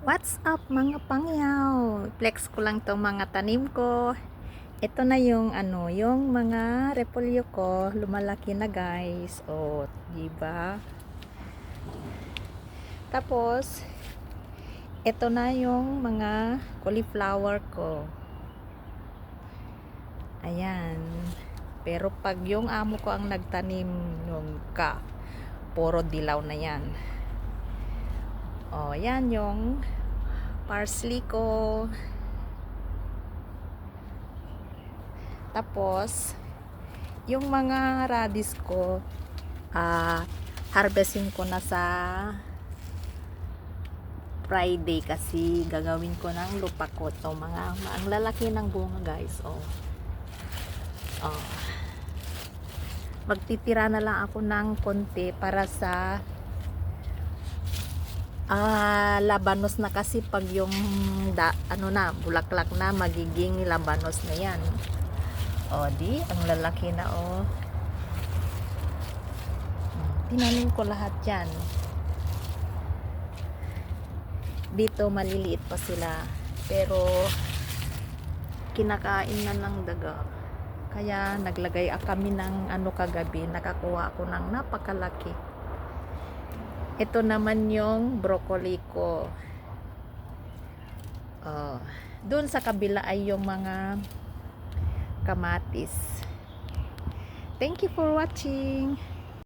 What's up mga pangyaw? Flex ko lang tong mga tanim ko. Ito na yung yung mga repolyo ko, lumalaki na guys. Oh, 'di ba? Tapos ito na yung mga cauliflower ko. Ayan. Pero pag yung amo ko ang nagtanim nung puro dilaw na 'yan. Oh, 'yan yung parsley ko. Tapos yung mga radish ko, harvesting ko na sa Friday kasi gagawin ko ng lupakot. So, ang lalaki ng bunga guys. Magtitira na lang ako ng konti para sa labanos na, kasi pag yung bulaklak na, magiging labanos na yan. Ang lalaki na tinanim ko lahat yan. Dito maliliit pa sila, pero kinakain na ng daga. Kaya naglagay kami ng kagabi, nakakuha ako ng napakalaki. Ito naman yung broccoli ko. Doon sa kabila ay yung mga kamatis. Thank you for watching.